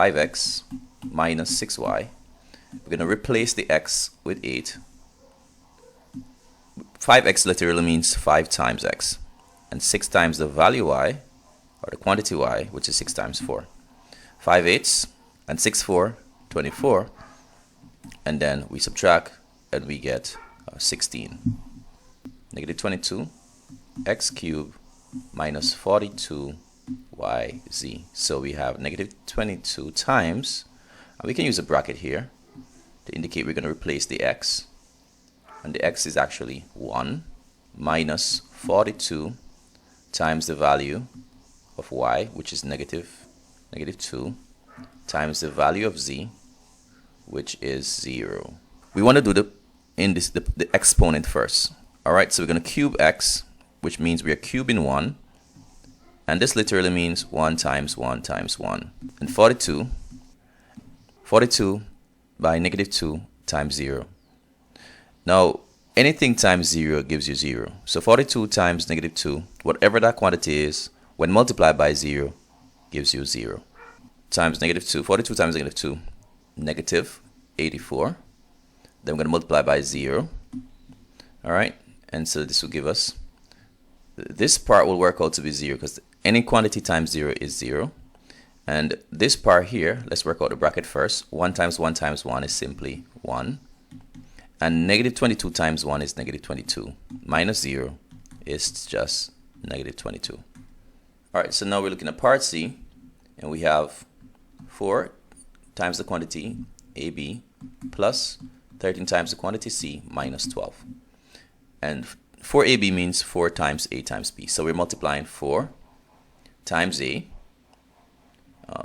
5x minus 6y. We're going to replace the x with 8. 5x literally means 5 times x. And 6 times the value y, or the quantity y, which is 6 times 4. 5 eighths and 6 4, 24. And then we subtract and we get 16. Negative 22 x cubed minus 42 yz. So we have negative 22 times, and we can use a bracket here to indicate we're going to replace the x, and the x is actually 1 minus 42 times the value of y, which is negative 2, times the value of z, which is 0. We want to do the exponent first. Alright, so we're going to cube x, which means we are cubing 1. And this literally means 1 times 1 times 1. And 42 by negative 2 times 0. Now, anything times 0 gives you 0. So 42 times negative 2, whatever that quantity is, when multiplied by 0, gives you 0. Times negative 2, 42 times negative 2, negative 84. Then we're going to multiply by 0. Alright, and so this will give us, this part will work out to be 0 because any quantity times 0 is 0. And this part here, let's work out the bracket first. 1 times 1 times 1 is simply 1. And negative 22 times 1 is negative 22. Minus 0 is just negative 22. Alright, so now we're looking at part C. And we have 4 times the quantity AB plus 13 times the quantity C minus 12. And 4AB means 4 times A times B. So we're multiplying 4 times A.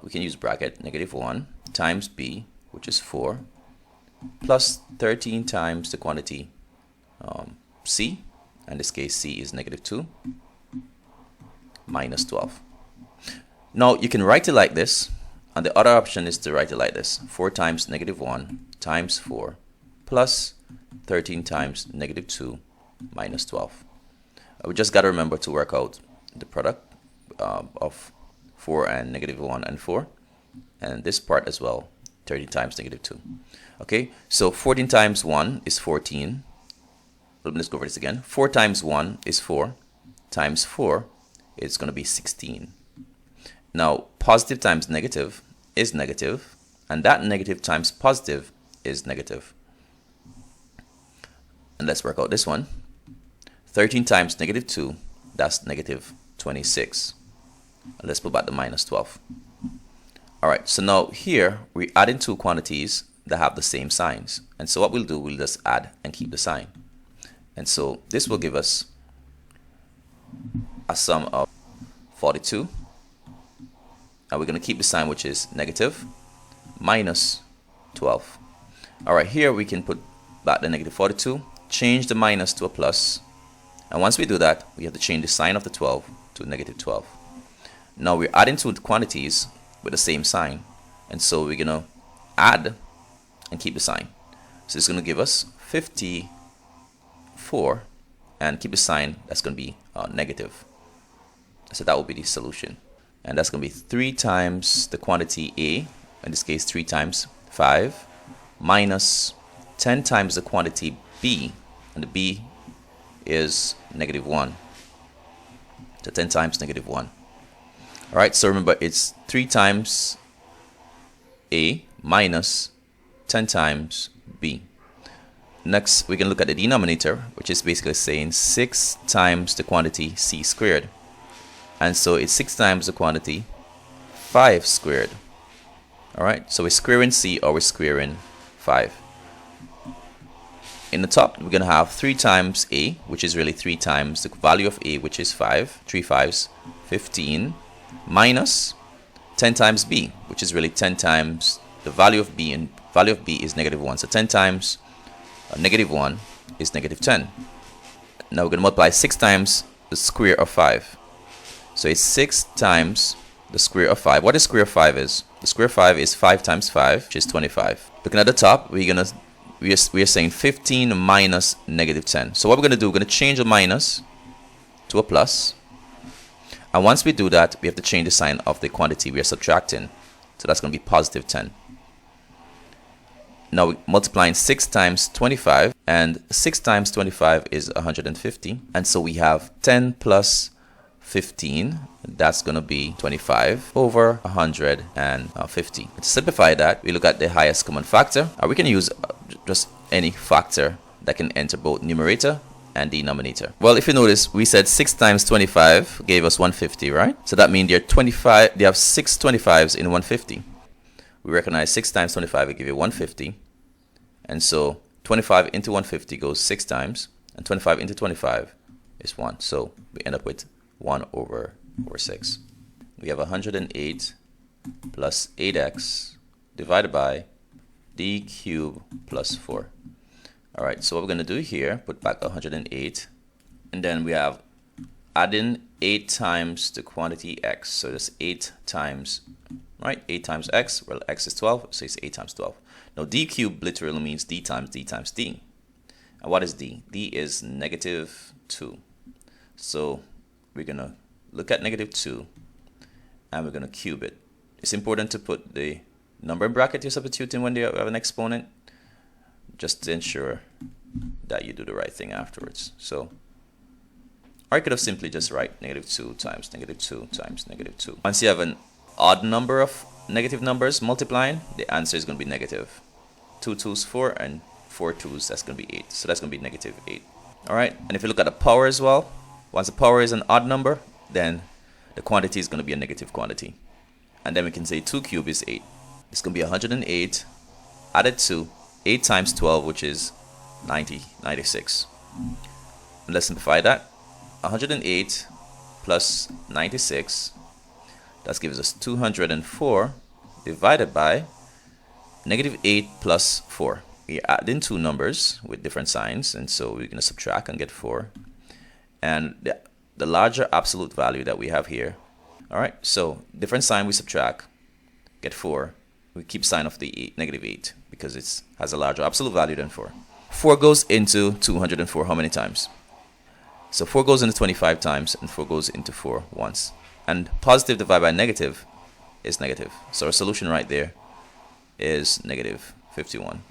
We can use bracket, negative 1 times B, which is 4, plus 13 times the quantity C. In this case, C is negative 2, minus 12. Now, you can write it like this. And the other option is to write it like this. 4 times negative 1 times 4 plus 13 times negative 2 minus 12. We just got to remember to work out the product of 4 and negative 1 and 4. And this part as well, 13 times negative 2. Okay, so 14 times 1 is 14. Let's go over this again. 4 times 1 is 4. Times 4 is going to be 16. Now, positive times negative is negative, and that negative times positive is negative. And let's work out this one. 13 times negative 2, that's negative 26. And let's put back the minus 12. Alright, so now here we're adding two quantities that have the same signs. And so what we'll do, we'll just add and keep the sign. And so this will give us a sum of 42. And we're going to keep the sign, which is negative, minus 12. Alright, here we can put back the negative 42, change the minus to a plus. And once we do that, we have to change the sign of the 12 to negative 12. Now we're adding two quantities with the same sign. And so we're going to add and keep the sign. So it's going to give us 54 and keep the sign. That's going to be negative. So that will be the solution. And that's going to be 3 times the quantity A, in this case 3 times 5, minus 10 times the quantity B, and the B is negative 1. So 10 times negative 1. Alright, so remember it's 3 times A minus 10 times B. Next, we can look at the denominator, which is basically saying 6 times the quantity C squared. And so it's 6 times the quantity 5 squared. Alright, so we're squaring C or we're squaring 5. In the top, we're going to have 3 times A, which is really 3 times the value of A, which is 5. 3 5s, 15, minus 10 times B, which is really 10 times the value of B, and value of B is negative 1. So 10 times negative 1 is negative 10. Now we're going to multiply 6 times the square of 5. So it's 6 times the square of 5. What the square of 5 is? The square of 5 is 5 times 5, which is 25. Looking at the top, we are saying 15 minus negative 10. So what we're going to do, we're going to change the minus to a plus. And once we do that, we have to change the sign of the quantity we are subtracting. So that's going to be positive 10. Now we're multiplying 6 times 25, and 6 times 25 is 150. And so we have 10 plus 15, that's going to be 25 over 150. To simplify that, we look at the highest common factor. We can use just any factor that can enter both numerator and denominator. Well, if you notice, we said 6 times 25 gave us 150, right? So that means they have 6 25s in 150. We recognize 6 times 25 will give you 150. And so 25 into 150 goes 6 times, and 25 into 25 is 1. So we end up with 1 over 6. We have 108 plus 8x divided by d cubed plus 4. All right, so what we're going to do here, put back 108, and then we have adding 8 times the quantity x. So that's 8 times, right? 8 times x, well, x is 12, so it's 8 times 12. Now, d cubed literally means d times d times d. And what is d? D is negative 2. So we're going to look at negative 2, and we're going to cube it. It's important to put the number in bracket you're substituting when you have an exponent, just to ensure that you do the right thing afterwards. So, or I could have simply just write negative 2 times negative 2 times negative 2. Once you have an odd number of negative numbers multiplying, the answer is going to be negative. 2 2s 4, and 4 2s, that's going to be 8. So that's going to be negative 8. All right, and if you look at the power as well, once the power is an odd number, then the quantity is going to be a negative quantity. And then we can say 2 cubed is 8. It's going to be 108 added to 8 times 12, which is 96. And let's simplify that. 108 plus 96, that gives us 204 divided by negative 8 plus 4. We add in two numbers with different signs, and so we're going to subtract and get 4. And the larger absolute value that we have here. All right, so different sign we subtract, get 4. We keep sign of the negative 8 because it has a larger absolute value than 4. 4 goes into 204 how many times? So 4 goes into 25 times, and 4 goes into 4 once. And positive divided by negative is negative. So our solution right there is negative 51.